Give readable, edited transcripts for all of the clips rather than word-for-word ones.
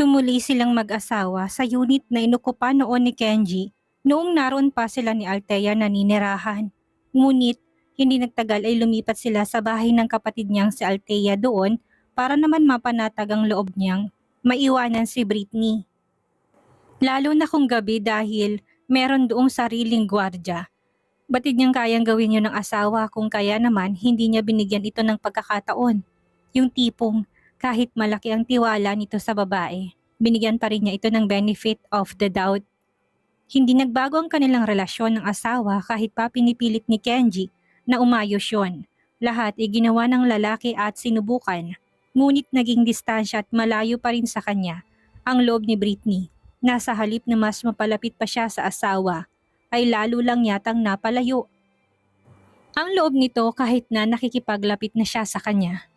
Tumuli silang mag-asawa sa unit na inukupa noon ni Kenji noong naroon pa sila ni Althea naninirahan. Ngunit hindi nagtagal ay lumipat sila sa bahay ng kapatid niyang si Althea doon para naman mapanatag ang loob niyang maiwanan si Britney. Lalo na kung gabi dahil meron doong sariling gwardya. Batid niyang kayang gawin yun ng asawa kung kaya naman hindi niya binigyan ito ng pagkakataon. Yung tipong kahit malaki ang tiwala nito sa babae, binigyan pa rin niya ito ng benefit of the doubt. Hindi nagbago ang kanilang relasyon ng asawa kahit pa pinipilit ni Kenji na umayos yun. Lahat ay ginawa ng lalaki at sinubukan, ngunit naging distansya at malayo pa rin sa kanya ang loob ni Britney. Nasa halip na mas mapalapit pa siya sa asawa, ay lalo lang yatang napalayo ang loob nito kahit na nakikipaglapit na siya sa kanya.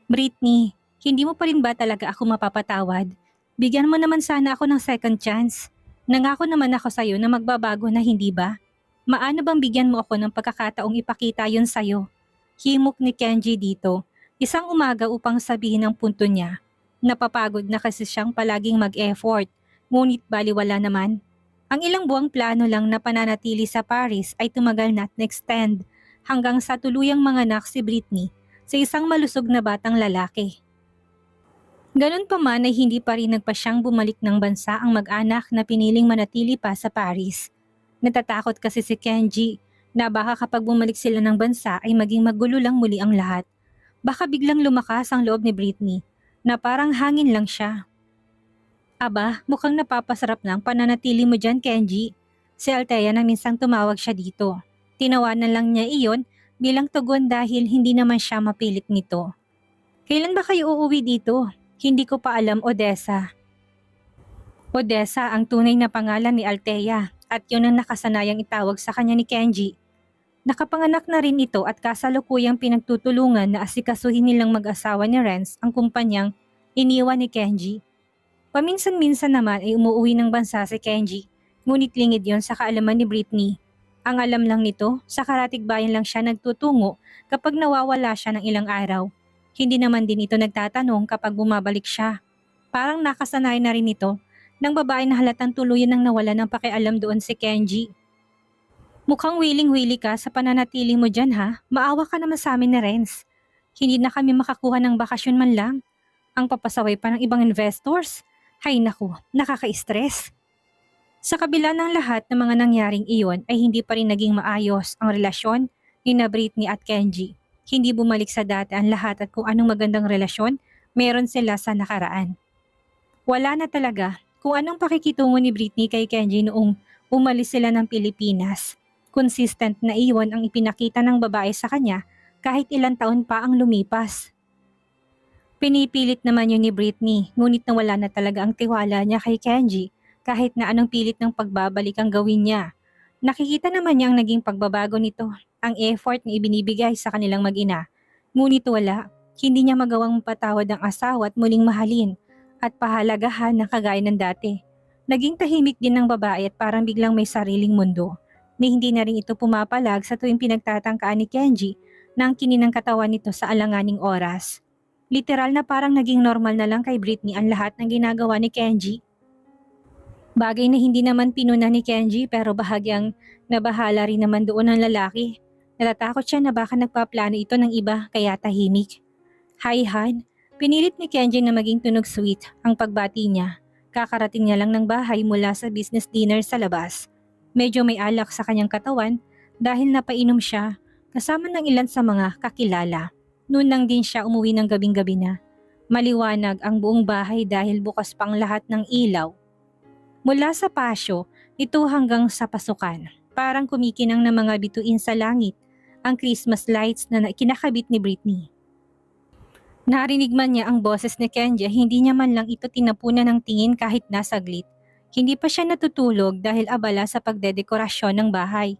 Britney, hindi mo pa rin ba talaga ako mapapatawad? Bigyan mo naman sana ako ng second chance. Nangako naman ako sa'yo na magbabago na, hindi ba? Maano bang bigyan mo ako ng pagkakataong ipakita yun sa'yo? Himok ni Kenji dito, isang umaga upang sabihin ang punto niya. Napapagod na kasi siyang palaging mag-effort, ngunit baliwala naman. Ang ilang buwang plano lang na pananatili sa Paris ay tumagal na at na-extend hanggang sa tuluyang manganak si Britney sa isang malusog na batang lalaki. Ganun pa man ay hindi pa rin nagpasyang bumalik ng bansa ang mag-anak na piniling manatili pa sa Paris. Natatakot kasi si Kenji na baka kapag bumalik sila ng bansa ay maging magulo lang muli ang lahat. Baka biglang lumakas ang loob ni Britney na parang hangin lang siya. Aba, mukhang napapasarap na ang pananatili mo dyan, Kenji. Si Althea nang minsang tumawag siya dito. Tinawanan lang niya iyon bilang tugon dahil hindi naman siya mapilit nito. Kailan ba kayo uuwi dito? Hindi ko pa alam, Odessa. Odessa ang tunay na pangalan ni Althea at yun ang nakasanayang itawag sa kanya ni Kenji. Nakapanganak na rin ito at kasalukuyang pinagtutulungan na asikasuhin nilang mag-asawa ni Renz ang kumpanyang iniwan ni Kenji. Paminsan-minsan naman ay umuwi ng bansa si Kenji, ngunit lingid yon sa kaalaman ni Britney. Ang alam lang nito, sa karatig bayan lang siya nagtutungo kapag nawawala siya ng ilang araw. Hindi naman din ito nagtatanong kapag bumabalik siya. Parang nakasanay na rin ito ng babae na halatang tuluyan nang nawala ng pakialam doon si Kenji. Mukhang willing-willy ka sa pananatili mo dyan, ha? Maawa ka naman sa amin na Renz. Hindi na kami makakuha ng bakasyon man lang. Ang papasaway pa ng ibang investors. Hay naku, nakaka-stress. Sa kabila ng lahat ng mga nangyaring iyon ay hindi pa rin naging maayos ang relasyon ni Britney at Kenji. Hindi bumalik sa dati ang lahat at kung anong magandang relasyon meron sila sa nakaraan. Wala na talaga kung anong pakikitungo ni Britney kay Kenji noong umalis sila ng Pilipinas. Consistent na iwan ang ipinakita ng babae sa kanya kahit ilang taon pa ang lumipas. Pinipilit naman yun ni Britney, ngunit nawala na talaga ang tiwala niya kay Kenji kahit na anong pilit ng pagbabalik ang gawin niya. Nakikita naman niya ang naging pagbabago nito, ang effort na ibinibigay sa kanilang mag-ina. Ngunit wala, hindi niya magawang mapatawad ang asawa at muling mahalin at pahalagahan na kagaya ng dati. Naging tahimik din ng babae at parang biglang may sariling mundo, na hindi na rin ito pumapalag sa tuwing pinagtatangkaan ni Kenji na ang kininang katawan nito sa alanganing oras. Literal na parang naging normal na lang kay Britney ang lahat ng ginagawa ni Kenji. Bagay na hindi naman pinuna ni Kenji pero bahagyang nabahala rin naman doon ang lalaki. Natatakot siya na baka nagpaplano ito ng iba kaya tahimik. Hi Han, pinilit ni Kenji na maging tunog sweet ang pagbati niya. Kakarating niya lang ng bahay mula sa business dinner sa labas. Medyo may alak sa kanyang katawan dahil napainom siya kasama ng ilan sa mga kakilala. Noon lang din siya umuwi ng gabing-gabi na. Maliwanag ang buong bahay dahil bukas pang lahat ng ilaw. Mula sa pasyo, ito hanggang sa pasukan. Parang kumikinang ng mga bituin sa langit ang Christmas lights na kinakabit ni Britney. Narinig man niya ang boses ni Kenji, hindi niya man lang ito tinapunan ng tingin kahit nasaglit. Hindi pa siya natutulog dahil abala sa pagdedekorasyon ng bahay.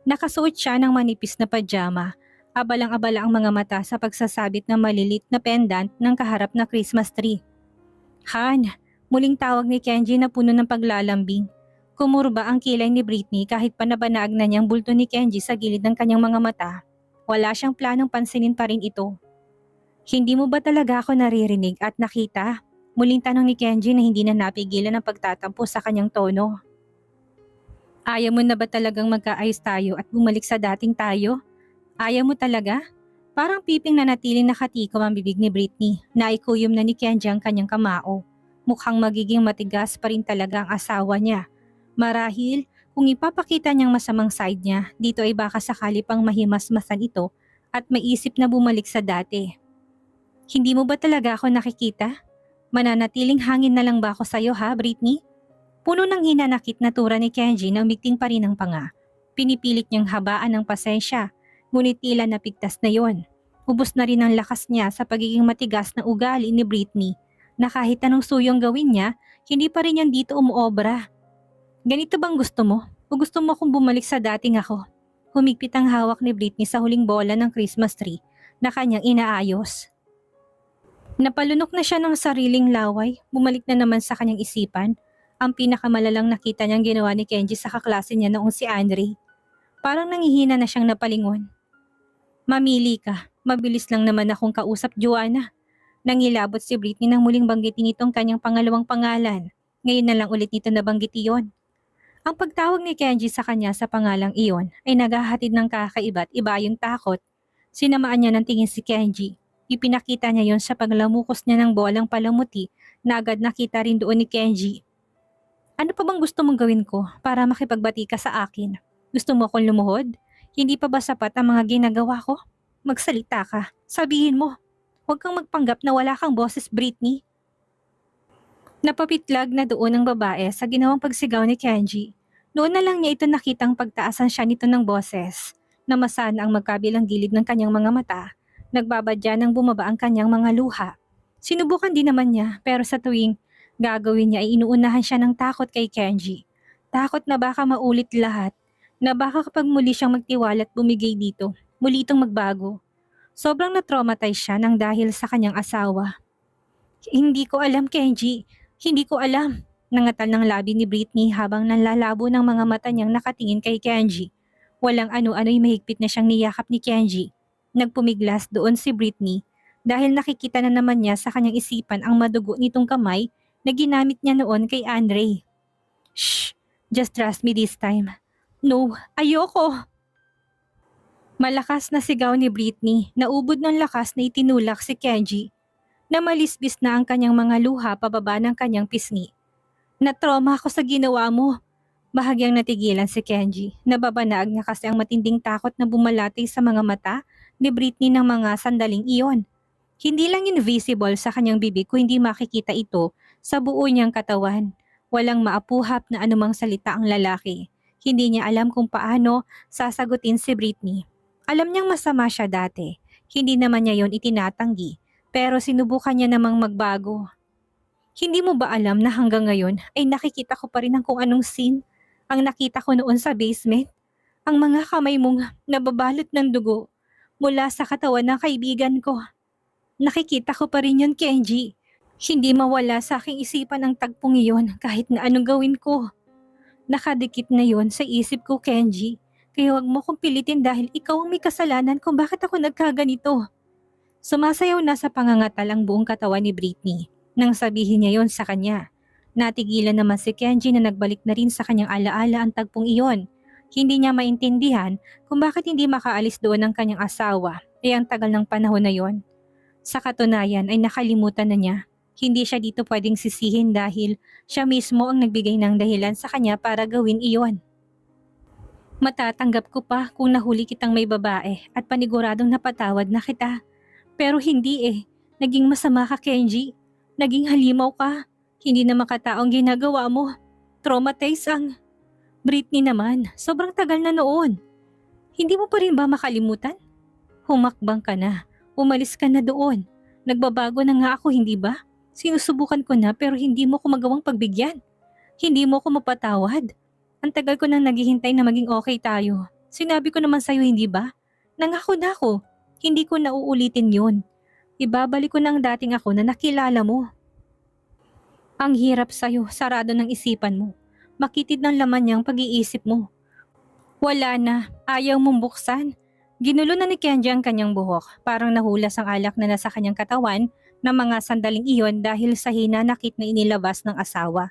Nakasuot siya ng manipis na pajama. Abalang-abala ang mga mata sa pagsasabit ng malilit na pendant ng kaharap na Christmas tree. Han, muling tawag ni Kenji na puno ng paglalambing. Kumurba ang kilay ni Britney kahit panabanaag na niyang bulto ni Kenji sa gilid ng kanyang mga mata. Wala siyang planong pansinin pa rin ito. Hindi mo ba talaga ako naririnig at nakita? Muling tanong ni Kenji na hindi na napigilan ang pagtatampo sa kanyang tono. Ayaw mo na ba talagang magkaayos tayo at bumalik sa dating tayo? Ayaw mo talaga? Parang piping na natiling nakatikom ang bibig ni Britney. Naikuyom na ni Kenji ang kanyang kamao. Mukhang magiging matigas pa rin talaga ang asawa niya. Marahil, kung ipapakita niyang masamang side niya, dito ay baka sakali pang mahimasmasan ito at maisip na bumalik sa dati. Hindi mo ba talaga ako nakikita? Mananatiling hangin na lang ba ako sa'yo ha, Britney? Puno ng hinanakit na tura ni Kenji na umigting pa rin ang panga. Pinipilit niyang habaan ng pasensya, ngunit tila napigtas na yon. Ubos na rin ang lakas niya sa pagiging matigas na ugali ni Britney na kahit anong suyong gawin niya, hindi pa rin yan dito umuobra. Ganito bang gusto mo? O gusto mo akong bumalik sa dating ako? Humigpit ang hawak ni Britney sa huling bola ng Christmas tree na kanyang inaayos. Napalunok na siya ng sariling laway, bumalik na naman sa kanyang isipan ang pinakamalalang nakita niyang ginawa ni Kenji sa kaklase niya noong si Andre. Parang nangihina na siyang napalingon. Mamili ka, mabilis lang naman akong kausap, Joanna. Nangilabot si Britney nang muling banggitin itong kanyang pangalawang pangalan. Ngayon na lang ulit nito nabanggit iyon. Ang pagtawag ni Kenji sa kanya sa pangalang iyon ay naghahatid ng kakaiba't iba yung takot. Sinamaan niya ng tingin si Kenji. Ipinakita niya yon sa paglamukos niya ng bolang palamuti na agad nakita rin doon ni Kenji. Ano pa bang gusto mong gawin ko para makipagbati ka sa akin? Gusto mo akong lumuhod? Hindi pa ba sapat ang mga ginagawa ko? Magsalita ka. Sabihin mo. Huwag kang magpanggap na wala kang boses, Britney. Napapitlag na doon ang babae sa ginawang pagsigaw ni Kenji. Noon na lang niya ito nakitang pagtaasan siya nito ng boses. Namasan ang magkabilang gilid ng kanyang mga mata. Nagbabadya nang bumaba ang kanyang mga luha. Sinubukan din naman niya pero sa tuwing gagawin niya ay inuunahan siya ng takot kay Kenji. Takot na baka maulit lahat. Na baka kapag muli siyang magtiwala at bumigay dito, muli itong magbago. Sobrang na-traumatize siya nang dahil sa kanyang asawa. Hindi ko alam, Kenji. Hindi ko alam. Nangatal ng labi ni Britney habang nanlalabo ng mga mata niyang nakatingin kay Kenji. Walang ano-ano'y mahigpit na siyang niyakap ni Kenji. Nagpumiglas doon si Britney dahil nakikita na naman niya sa kanyang isipan ang madugo nitong kamay na ginamit niya noon kay Andre. Shh! Just trust me this time. No, ayoko! Malakas na sigaw ni Britney na ubod ng lakas na itinulak si Kenji na malisbis na ang kanyang mga luha pababa ng kanyang pisngi. Na-trauma ako sa ginawa mo. Bahagyang natigilan si Kenji. Nababanag niya kasi ang matinding takot na bumalatay sa mga mata ni Britney ng mga sandaling iyon. Hindi lang invisible sa kanyang bibig kung hindi makikita ito sa buo niyang katawan. Walang maapuhap na anumang salita ang lalaki. Hindi niya alam kung paano sasagutin si Britney. Alam niyang masama siya dati. Hindi naman niya yon itinatanggi. Pero sinubukan niya namang magbago. Hindi mo ba alam na hanggang ngayon ay nakikita ko pa rin ang kung anong scene ang nakita ko noon sa basement? Ang mga kamay mong nababalot ng dugo mula sa katawan ng kaibigan ko. Nakikita ko pa rin yun, Kenji. Hindi mawala sa aking isipan ang tagpong iyon kahit na anong gawin ko. Nakadikit na yon sa isip ko, Kenji. Kaya wag mo kong pilitin dahil ikaw ang may kasalanan kung bakit ako nagkaganito. Sumasayaw na sa pangangatal ang buong katawan ni Britney nang sabihin niya yon sa kanya. Natigilan naman si Kenji na nagbalik na rin sa kanyang alaala ang tagpong iyon. Hindi niya maintindihan kung bakit hindi makaalis doon ang kanyang asawa ang tagal ng panahon na yon. Sa katunayan ay nakalimutan na niya. Hindi siya dito pwedeng sisihin dahil siya mismo ang nagbigay ng dahilan sa kanya para gawin iyon. Matatanggap ko pa kung nahuli kitang may babae at paniguradong napatawad na kita. Pero hindi Naging masama ka, Kenji. Naging halimaw ka. Hindi na makataong ginagawa mo. Traumatize ang... Britney naman, sobrang tagal na noon. Hindi mo pa rin ba makalimutan? Humakbang ka na. Umalis ka na doon. Nagbabago na nga ako, hindi ba? Sinusubukan ko na pero hindi mo ko magawang pagbigyan. Hindi mo ko mapatawad. Ang tagal ko nang naghihintay na maging okay tayo. Sinabi ko naman sa'yo, hindi ba? Nangako na ako. Hindi ko nauulitin yun. Ibabalik ko na ang dating ako na nakilala mo. Ang hirap sa'yo, sarado ng isipan mo. Makitid ng laman niyang pag-iisip mo. Wala na, ayaw mong buksan. Ginulo na ni Kenji ang kanyang buhok. Parang nahulas ang alak na nasa kanyang katawan ng mga sandaling iyon dahil sa hinanakit na inilabas ng asawa.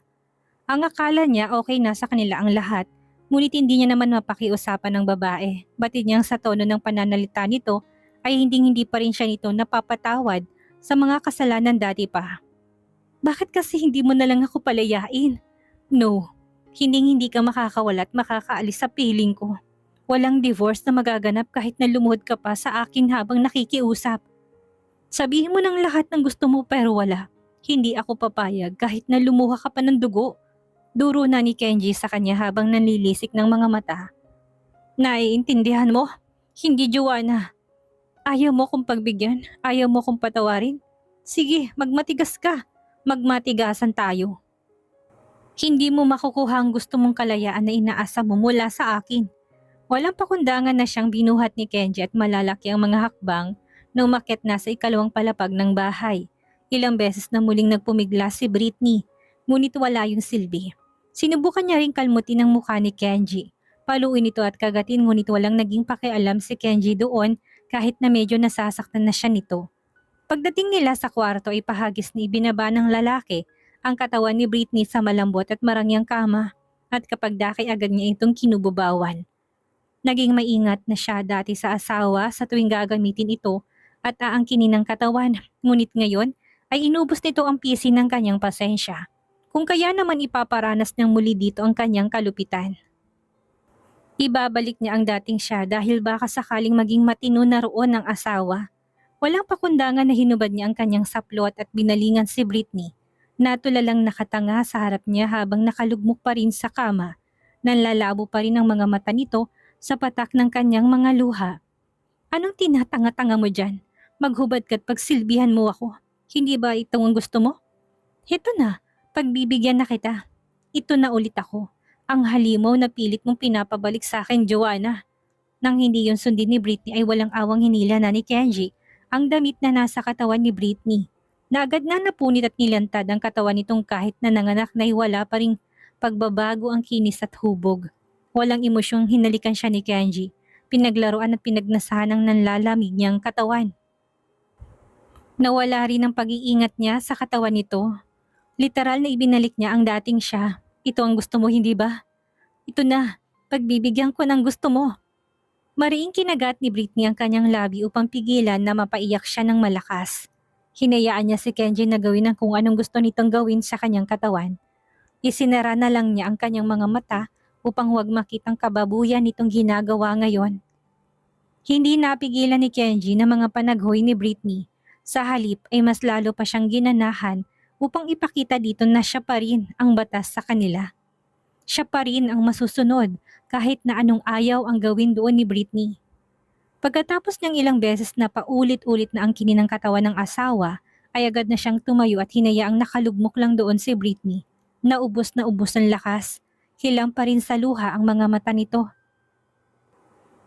Ang akala niya okay na sa kanila ang lahat, ngunit hindi niya naman mapakiusapan ng babae. Batid niyang sa tono ng pananalita nito ay hindi pa rin siya nito napapatawad sa mga kasalanan dati pa. Bakit kasi hindi mo na lang ako palayain? No, hindi ka makakawala at makakaalis sa piling ko. Walang divorce na magaganap kahit na lumuhod ka pa sa akin habang nakikiusap. Sabihin mo ng lahat ng gusto mo pero wala. Hindi ako papayag kahit na lumuha ka pa ng dugo. Duro na ni Kenji sa kanya habang nanlilisik ng mga mata. Naiintindihan mo? Hindi, Joanna. Ayaw mo kong pagbigyan? Ayaw mo kong patawarin? Sige, magmatigas ka. Magmatigasan tayo. Hindi mo makukuha ang gusto mong kalayaan na inaasa mo mula sa akin. Walang pakundangan na siyang binuhat ni Kenji at malalaki ang mga hakbang na umakyat na sa ikalawang palapag ng bahay. Ilang beses na muling nagpumigla si Britney, ngunit wala yung silbi. Sinubukan niya ring kalmutin ang mukha ni Kenji. Paluin ito at kagatin ngunit walang naging pakialam si Kenji doon kahit na medyo nasasaktan na siya nito. Pagdating nila sa kwarto ay pahagis ni ibinaba ng lalaki ang katawan ni Britney sa malambot at marangyang kama at kapag dakay agad niya itong kinububawan. Naging maingat na siya dati sa asawa sa tuwing gagamitin ito at aangkinin ng katawan, ngunit ngayon ay inubos nito ang pisi ng kanyang pasensya. Kung kaya naman ipaparanas niyang muli dito ang kanyang kalupitan. Ibabalik niya ang dating siya dahil baka sakaling maging matino na roon ng asawa. Walang pakundangan na hinubad niya ang kanyang saplot at binalingan si Britney. Natulalang nakatanga sa harap niya habang nakalugmok pa rin sa kama. Nanlalabo pa rin ang mga mata nito sa patak ng kanyang mga luha. Anong tinatanga-tanga mo dyan? Maghubad ka't pagsilbihan mo ako. Hindi ba ito ang gusto mo? Heto na, pagbibigyan na kita. Ito na ulit ako. Ang halimaw na pilit mong pinapabalik sa akin, Joanna. Nang hindi yon sundin ni Britney ay walang awang hinila na ni Kenji ang damit na nasa katawan ni Britney. Na agad na napunit at nilantad ang katawan nitong kahit na nanganak na wala pa ring pagbabago ang kinis at hubog. Walang emosyong hinalikan siya ni Kenji. Pinaglaruan at pinagnasahan ng nanlalamig niyang katawan. Nawala rin ang pag-iingat niya sa katawan nito. Literal na ibinalik niya ang dating siya. Ito ang gusto mo, hindi ba? Ito na, pagbibigyan ko ng gusto mo. Mariing kinagat ni Britney ang kanyang labi upang pigilan na mapaiyak siya ng malakas. Hinayaan niya si Kenji na gawin ang kung anong gusto nitong gawin sa kanyang katawan. Isinara na lang niya ang kanyang mga mata upang huwag makitang kababuyan nitong ginagawa ngayon. Hindi napigilan ni Kenji na mga panaghoy ni Britney. Sa halip ay mas lalo pa siyang ginanahan upang ipakita dito na siya pa rin ang batas sa kanila. Siya pa rin ang masusunod kahit na anong ayaw ang gawin doon ni Britney. Pagkatapos niyang ilang beses na paulit-ulit na ang ng katawan ng asawa, ay agad na siyang tumayo at hinayaang nakalugmok lang doon si Britney. Naubos na ubos ang lakas. Hilang pa rin sa luha ang mga mata nito.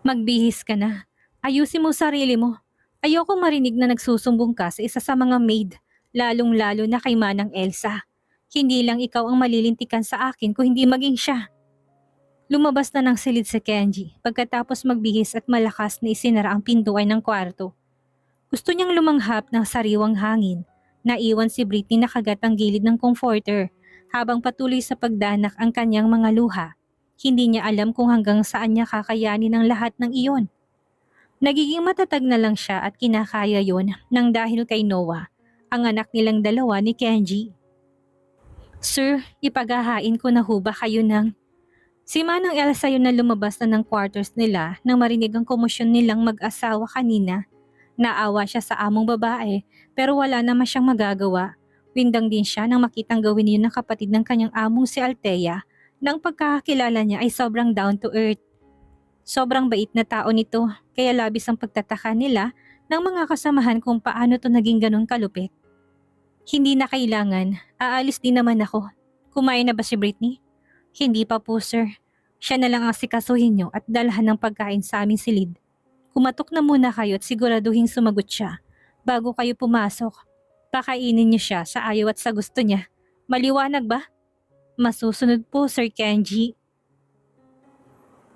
Magbihis ka na. Ayusin mo sarili mo. Ayoko marinig na nagsusumbong ka sa isa sa mga maid, lalong-lalo na kay Manang Elsa. Hindi lang ikaw ang malilintikan sa akin kung hindi maging siya. Lumabas na ng silid si Kenji pagkatapos magbihis at malakas na isinara ang pintuan ng kwarto. Gusto niyang lumanghap ng sariwang hangin. Naiwan si Britney nakagat ang gilid ng comforter habang patuloy sa pagdanak ang kanyang mga luha. Hindi niya alam kung hanggang saan niya kakayanin ang lahat ng iyon. Nagiging matatag na lang siya at kinakaya yon nang dahil kay Noah, ang anak nilang dalawa ni Kenji. Sir, ipaghahain ko na ho ba kayo ng... Si Manang Elsa yun na lumabas na ng quarters nila nang marinig ang komosyon nilang mag-asawa kanina. Naawa siya sa among babae pero wala naman siyang magagawa. Windang din siya nang makitang gawin yun ng kapatid ng kanyang among si Althea nang pagkakakilala niya ay sobrang down to earth. Sobrang bait na tao nito kaya labis ang pagtataka nila ng mga kasamahan kung paano to naging ganun kalupit. Hindi na kailangan, aalis din naman ako. Kumain na ba si Britney? Hindi pa po sir. Siya na lang ang sikasuhin niyo at dalhan ng pagkain sa aming silid. Kumatok na muna kayo at siguraduhin sumagot siya bago kayo pumasok. Pakainin niyo siya sa ayaw at sa gusto niya. Maliwanag ba? Masusunod po Sir Kenji.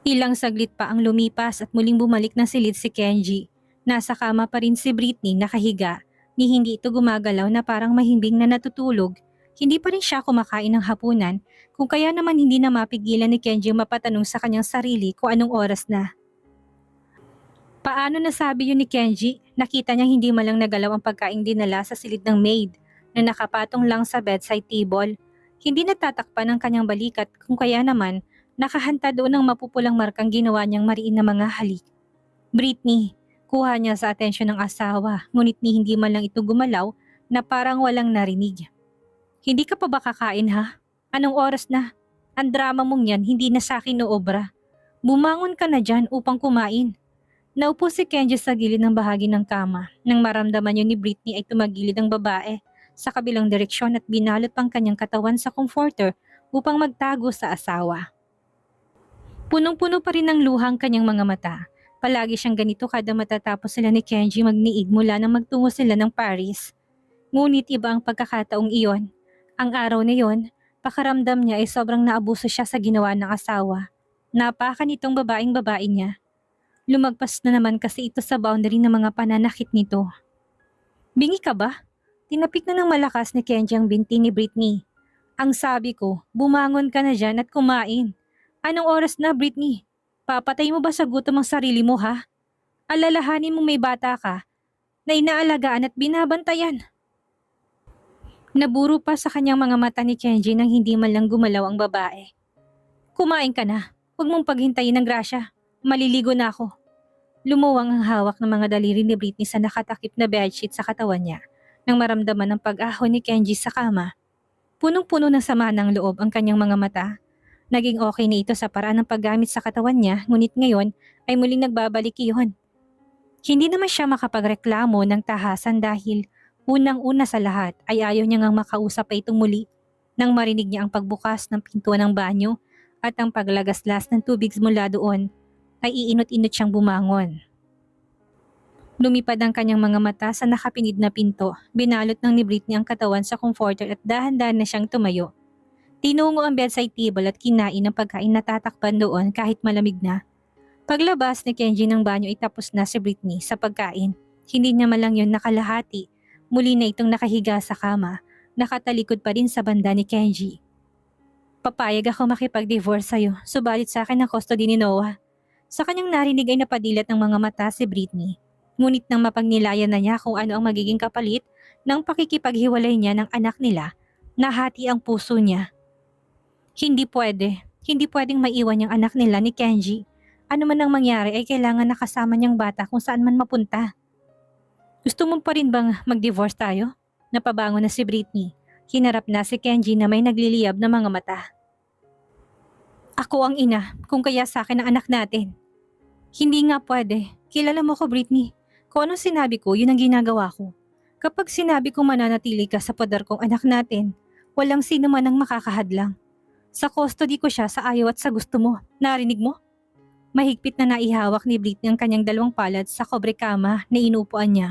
Ilang saglit pa ang lumipas at muling bumalik ng silid si Kenji. Nasa kama pa rin si Britney nakahiga. Ni hindi ito gumagalaw na parang mahimbing na natutulog. Hindi pa rin siya kumakain ng hapunan, kung kaya naman hindi na mapigilan ni Kenji mapatanong sa kanyang sarili kung anong oras na. Paano nasabi yun ni Kenji? Nakita niyang hindi malang nagalaw ang pagkaing dinala sa silid ng maid na nakapatong lang sa bedside table. Hindi natatakpan ang kanyang balikat kung kaya naman nakahanta doon ang mapupulang markang ginawa niyang mariin na mga halik. Britney, kuha niya sa atensyon ng asawa, ngunit ni hindi man lang ito gumalaw na parang walang narinig. Hindi ka pa ba kakain ha? Anong oras na? Ang drama mong yan hindi na sa akin obra. Bumangon ka na dyan upang kumain. Naupo si Kenji sa gilid ng bahagi ng kama. Nang maramdaman yun ni Britney ay tumagilid ang babae sa kabilang direksyon at binalot pang kanyang katawan sa comforter upang magtago sa asawa. Punong-puno pa rin ng luhang kanyang mga mata. Palagi siyang ganito kada matatapos sila ni Kenji magniig mula nang magtungo sila ng Paris. Ngunit iba ang pagkakataong iyon. Ang araw na yon, pakaramdam niya ay sobrang naabuso siya sa ginawa ng asawa. Napakan itong babae niya. Lumagpas na naman kasi ito sa boundary ng mga pananakit nito. Bingi ka ba? Tinapik na ng malakas ni Kenji ang binti ni Britney. Ang sabi ko, bumangon ka na dyan at kumain. Anong oras na, Britney? Papatay mo ba sa gutom ang sarili mo, ha? Alalahanin mo may bata ka na inaalagaan at binabantayan. Naburo pa sa kanyang mga mata ni Kenji nang hindi man lang gumalaw ang babae. Kumain ka na. Huwag mong paghintayin ng grasya. Maliligo na ako. Lumuwang ang hawak ng mga daliri ni Britney sa nakatakip na bedsheet sa katawan niya nang maramdaman ang pag-ahon ni Kenji sa kama. Punong-puno ng sama ng loob ang kanyang mga mata. Naging okay na ito sa paraan ng paggamit sa katawan niya, ngunit ngayon ay muling nagbabalik iyon. Hindi naman siya makapagreklamo ng tahasan dahil unang-una sa lahat ay ayaw niya ngang makausap pa itong muli nang marinig niya ang pagbukas ng pintuan ng banyo at ang paglagaslas ng tubig mula doon ay iinot-inot siyang bumangon. Lumipad ang kanyang mga mata sa nakapinid na pinto, binalot ng ni Britney ang katawan sa comforter at dahan-dahan na siyang tumayo. Tinungo ang bedside table at kinain ang pagkain na tatakpan doon kahit malamig na. Paglabas ni Kenji ng banyo ay tapos na si Britney sa pagkain. Hindi niya malang yun nakalahati. Muli na itong nakahiga sa kama, nakatalikod pa rin sa banda ni Kenji. Papayag ako makipag-divorce sa'yo, subalit sa akin ang custody ni Noah. Sa kanyang narinig ay napadilat ng mga mata si Britney. Ngunit nang mapagnilayan na niya kung ano ang magiging kapalit ng pakikipaghiwalay niya ng anak nila, nahati ang puso niya. Hindi pwedeng maiwan yung anak nila ni Kenji. Ano man ang mangyari ay kailangan nakasama niyang bata kung saan man mapunta. Gusto mo pa rin bang mag-divorce tayo? Napabangon na si Britney. Hinarap na si Kenji na may nagliliyab na mga mata. Ako ang ina, kung kaya sa akin ang anak natin. Hindi nga pwede. Kilala mo ko, Britney. Kung anong sinabi ko, yun ang ginagawa ko. Kapag sinabi kong mananatili ka sa poder kong anak natin, walang sino man ang makakahadlang. Sa custody ko siya sa ayaw at sa gusto mo. Narinig mo? Mahigpit na naihawak ni Britney ang kanyang dalawang palad sa kobrekama na inuupuan niya.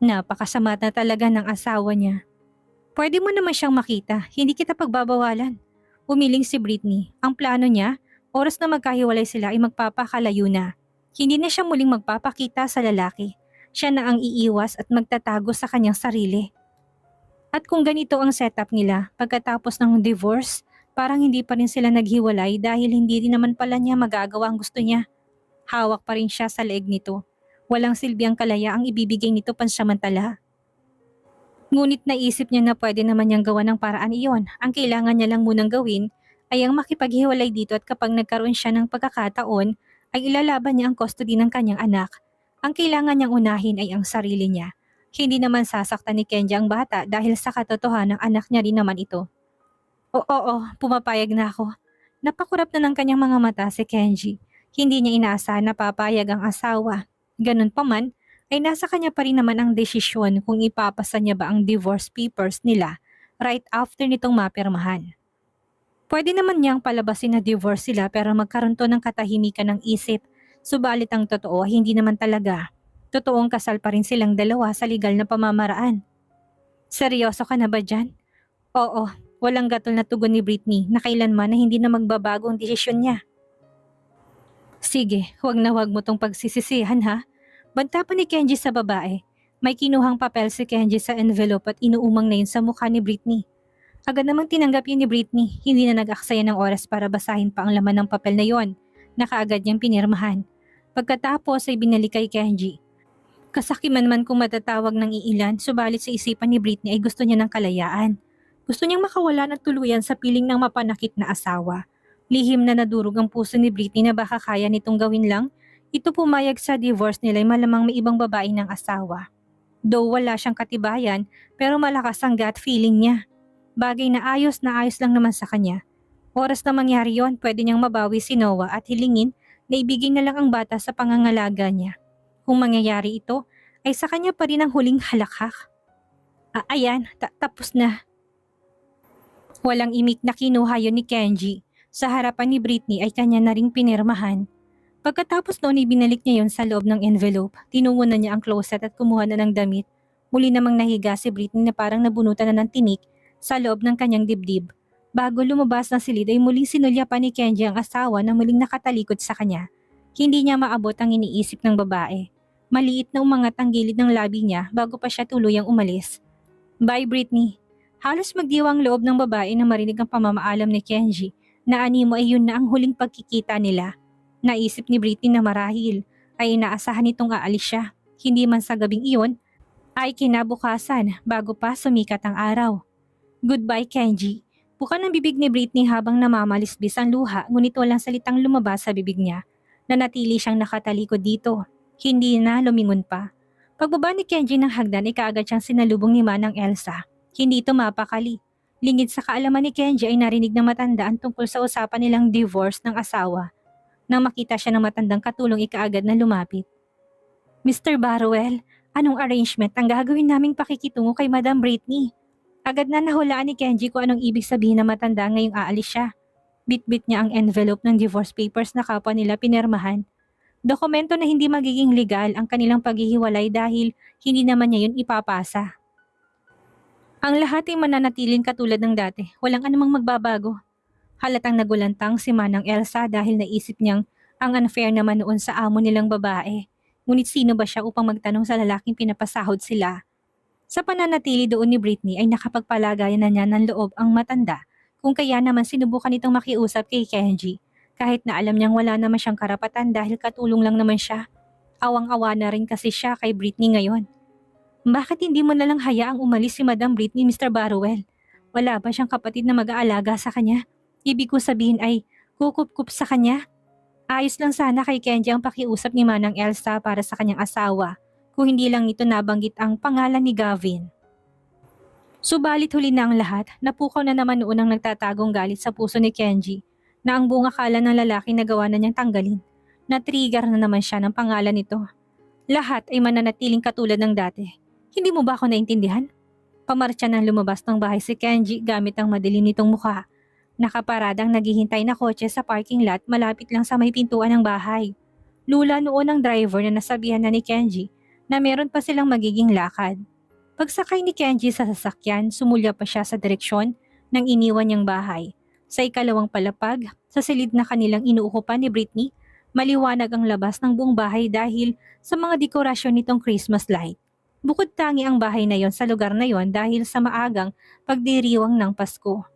Napakasama na talaga ng asawa niya. Pwede mo naman siyang makita, hindi kita pagbabawalan. Umiling si Britney. Ang plano niya, oras na magkahiwalay sila ay magpapakalayo na. Hindi na siya muling magpapakita sa lalaki. Siya na ang iiwas at magtatago sa kanyang sarili. At kung ganito ang setup nila, pagkatapos ng divorce, parang hindi pa rin sila naghiwalay dahil hindi rin naman pala niya magagawa ang gusto niya. Hawak pa rin siya sa leeg nito. Walang silbiang kalaya ang ibibigay nito pansamantala. Ngunit naisip niya na pwede naman niyang gawa ng paraan iyon. Ang kailangan niya lang munang gawin ay ang makipaghiwalay dito at kapag nagkaroon siya ng pagkakataon ay ilalaban niya ang custody ng kanyang anak. Ang kailangan niyang unahin ay ang sarili niya. Hindi naman sasaktan ni Kenji ang bata dahil sa katotohanan ng anak niya rin naman ito. Oo, pumapayag na ako. Napakurap na ng kanyang mga mata si Kenji. Hindi niya inaasahan na papayag ang asawa. Ganun pa man, ay nasa kanya pa rin naman ang desisyon kung ipapasa niya ba ang divorce papers nila right after nitong mapirmahan. Pwede naman niyang palabasin na divorce sila pero magkaroon to ng katahimikan ng isip, subalit ang totoo hindi naman talaga. Totoong kasal pa rin silang dalawa sa legal na pamamaraan. Seryoso ka na ba dyan? Oo, walang gatol na tugon ni Britney na kailanman na hindi na magbabago ang desisyon niya. Sige, huwag na huwag mo tong pagsisisihan ha. Banta pa ni Kenji sa babae. May kinuhang papel si Kenji sa envelope at inuumang na yun sa mukha ni Britney. Agad namang tinanggap yun ni Britney, hindi na nag-aksaya ng oras para basahin pa ang laman ng papel na yon na kaagad niyang pinirmahan. Pagkatapos ay binalik kay Kenji. Kasakiman man kung matatawag ng iilan, subalit sa isipan ni Britney ay gusto niya ng kalayaan. Gusto niyang makawala ng tuluyan sa piling ng mapanakit na asawa. Lihim na nadurog ang puso ni Britney na baka kaya nitong gawin lang. Ito pumayag sa divorce nila ay malamang may ibang babae ng asawa. Though wala siyang katibayan, pero malakas ang gut feeling niya. Bagay na ayos lang naman sa kanya. Oras na mangyari yon, pwede niyang mabawi si Noah at hilingin na ibigay na lang ang bata sa pangangalaga niya. Kung mangyayari ito, ay sa kanya pa rin ang huling halakhak. Ayan, tapos na. Walang imik na kinuha yun ni Kenji. Sa harapan ni Britney ay kanya na ring pinirmahan. Pagkatapos noon ibinalik niya yon sa loob ng envelope. Tinungo na niya ang closet at kumuha na ng damit. Muli namang nahiga si Britney na parang nabunutan na ng tinik sa loob ng kanyang dibdib. Bago lumabas ng silid ay muling sinulya pa ni Kenji ang asawa na muling nakatalikod sa kanya. Hindi niya maabot ang iniisip ng babae. Maliit na umangat ang gilid ng labi niya bago pa siya tuluyang umalis. Bye Britney. Halos magdiwang loob ng babae na marinig ang pamamaalam ni Kenji na animo ay yun na ang huling pagkikita nila. Naisip ni Britney na marahil ay inaasahan nitong aalis siya. Hindi man sa gabing iyon ay kinabukasan bago pa sumikat ang araw. Goodbye Kenji. Buka ng bibig ni Britney habang namamalisbis ang luha ngunit walang salitang lumabas sa bibig niya. Nanatili siyang nakatalikod dito. Hindi na lumingon pa. Pagbaba ni Kenji ng hagdan ay kaagad siyang sinalubong ni Manang Elsa. Hindi ito mapakali. Lingid sa kaalaman ni Kenji ay narinig ng matanda ang tungkol sa usapan nilang divorce ng asawa. Nang makita siya ng matandang katulong ikaagad na lumapit. Mr. Barrowell, anong arrangement ang gagawin naming pakikitungo kay Madam Britney? Agad na nahulaan ni Kenji kung anong ibig sabihin ng matanda ngayong aalis siya. Bit-bit niya ang envelope ng divorce papers na kapwa nila pinirmahan. Dokumento na hindi magiging legal ang kanilang paghihiwalay dahil hindi naman niya yun ipapasa. Ang lahat ay mananatiling katulad ng dati, walang anumang magbabago. Halatang nagulantang si Manang Elsa dahil naisip niyang ang unfair naman noon sa amo nilang babae. Ngunit sino ba siya upang magtanong sa lalaking pinapasahod sila? Sa pananatili doon ni Britney ay nakapagpalagayan na niya ng loob ang matanda kung kaya naman sinubukan itong makiusap kay Kenji. Kahit na alam niyang wala naman siyang karapatan dahil katulong lang naman siya. Awang-awa na rin kasi siya kay Britney ngayon. Bakit hindi mo nalang hayaang umalis si Madam Britney, Mr. Barrowell? Wala ba siyang kapatid na mag-aalaga sa kanya? Ibig ko sabihin ay kukup-kup sa kanya? Ayos lang sana kay Kenji ang pakiusap ni Manang Elsa para sa kanyang asawa kung hindi lang ito nabanggit ang pangalan ni Gavin. Subalit huli na ang lahat, napukaw na naman noon ang nagtatagong galit sa puso ni Kenji na ang bunga kala ng lalaki na gawa na niyang tanggalin. Na-trigger na naman siya ng pangalan nito. Lahat ay mananatiling katulad ng dati. Hindi mo ba ako naintindihan? Pamarcha nang lumabas ng bahay si Kenji gamit ang madilim nitong mukha. Nakaparadang naghihintay na kotse sa parking lot malapit lang sa may pintuan ng bahay. Lula noon ang driver na nasabihan na ni Kenji na meron pa silang magiging lakad. Pagsakay ni Kenji sa sasakyan, sumulya pa siya sa direksyon ng iniwan niyang bahay. Sa ikalawang palapag, sa silid na kanilang inuukupan ni Britney, maliwanag ang labas ng buong bahay dahil sa mga dekorasyon nitong Christmas light. Bukod tangi ang bahay na yon sa lugar na yon dahil sa maagang pagdiriwang ng Pasko.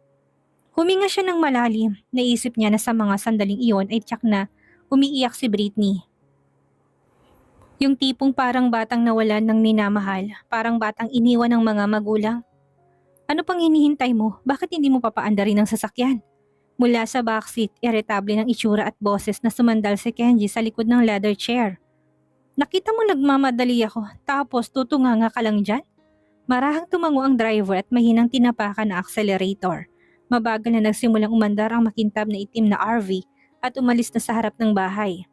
Huminga siya ng malalim, naisip niya na sa mga sandaling iyon ay tiyak na umiiyak si Britney. Yung tipong parang batang nawalan ng minamahal, parang batang iniwan ng mga magulang. Ano pang hinihintay mo? Bakit hindi mo papaandarin ang sasakyan? Mula sa backseat, iritable ng itsura at boses na sumandal si Kenji sa likod ng leather chair. Nakita mo nagmamadali ako, tapos tutunganga ka lang dyan? Marahang tumango ang driver at mahinang tinapakan na accelerator. Mabagal na nagsimulang umandar ang makintab na itim na RV at umalis na sa harap ng bahay.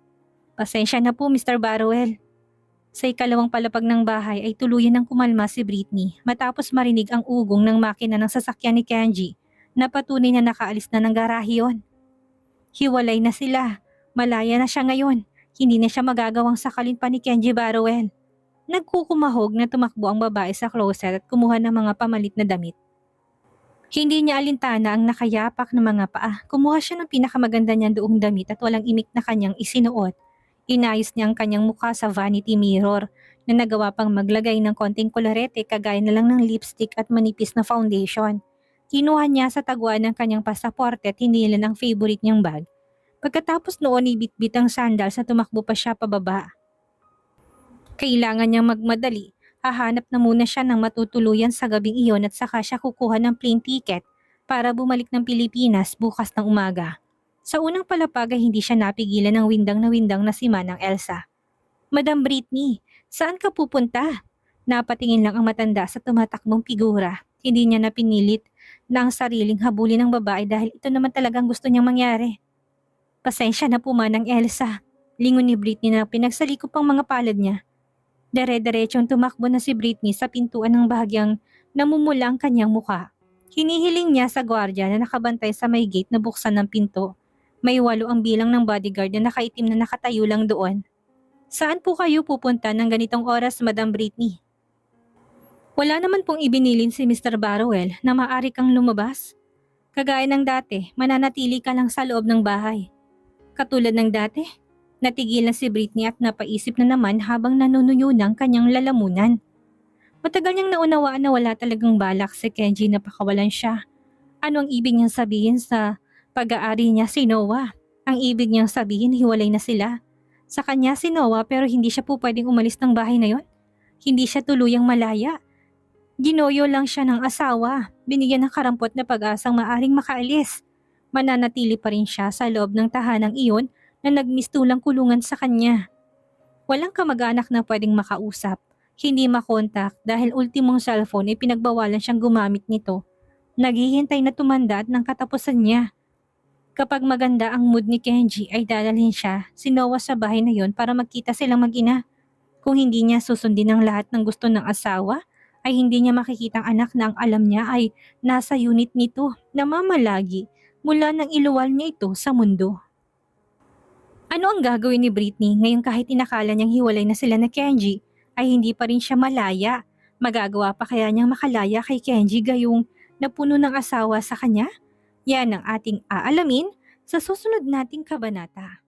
Pasensya na po Mr. Barrowell. Sa ikalawang palapag ng bahay ay tuluyan ng kumalma si Britney matapos marinig ang ugong ng makina ng sasakyan ni Kenji na patunay na nakaalis na ng garahe yon. Hiwalay na sila. Malaya na siya ngayon. Hindi na siya magagawang sakalin pa ni Kenji Barrowell. Nagkukumahog na tumakbo ang babae sa closet at kumuha ng mga pamalit na damit. Hindi niya alintana ang nakayapak ng mga paa. Kumuha siya ng pinakamaganda niyang doong damit at walang imik na kanyang isinuot. Inayos niya ang kanyang mukha sa vanity mirror. na nagawa pang maglagay ng konting kolorete kagaya na lang ng lipstick at manipis na foundation. Kinuha niya sa taguan ng kanyang pasaporte at hinilan ang favorite niyang bag. Pagkatapos noon ibitbit ang sandals at tumakbo pa siya pababa. Kailangan niyang magmadali. Hahanap na muna siya ng matutuluyan sa gabing iyon at saka siya kukuha ng plane ticket para bumalik ng Pilipinas bukas ng umaga. Sa unang palapag ay hindi siya napigilan ng windang na si Manang Elsa. Madam Britney, saan ka pupunta? Napatingin lang ang matanda sa tumatakbong figura. Hindi niya napinilit na ang sariling habulin ng babae dahil ito naman talagang gusto niyang mangyari. Pasensya na po Manang Elsa. Lingon ni Britney na pinagsalikop ang mga palad niya. Dere-derechong tumakbo na si Britney sa pintuan ng bahagyang namumula ang kanyang muka. Hinihiling niya sa gwardya na nakabantay sa may gate na buksan ng pinto. May 8 ang bilang ng bodyguard na nakaitim na nakatayo lang doon. Saan po kayo pupunta ng ganitong oras, Madam Britney? Wala naman pong ibinilin si Mr. Barrowell na maaari kang lumabas. Kagaya ng dati, mananatili ka lang sa loob ng bahay. Katulad ng dati, natigil na si Britney at napaisip na naman habang nanunuyo ng kanyang lalamunan. Matagal niyang naunawaan na wala talagang balak si Kenji na pakawalan siya. Ano ang ibig niyang sabihin sa pag-aari niya si Noah? Ang ibig niyang sabihin hiwalay na sila. Sa kanya si Noah pero hindi siya po pwedeng umalis ng bahay na yon. Hindi siya tuluyang malaya. Ginoyo lang siya ng asawa. Binigyan ng karampot na pag-asang maaring makaalis. Mananatili pa rin siya sa loob ng tahanang iyon na nagmistulang kulungan sa kanya. Walang kamag-anak na pwedeng makausap, hindi makontak dahil ultimong cellphone ay pinagbawalan siyang gumamit nito. Naghihintay na tumanda at ng katapusan niya. Kapag maganda ang mood ni Kenji ay dadalhin siya si Noah sa bahay na yon para magkita silang mag-ina. Kung hindi niya susundin ang lahat ng gusto ng asawa, ay hindi niya makikitang anak na ang alam niya ay nasa unit nito na mamalagi mula nang iluwal niya ito sa mundo. Ano ang gagawin ni Britney ngayong kahit inakala niyang hiwalay na sila na Kenji ay hindi pa rin siya malaya? Magagawa pa kaya niyang makalaya kay Kenji gayong napuno ng asawa sa kanya? Yan ang ating aalamin sa susunod nating kabanata.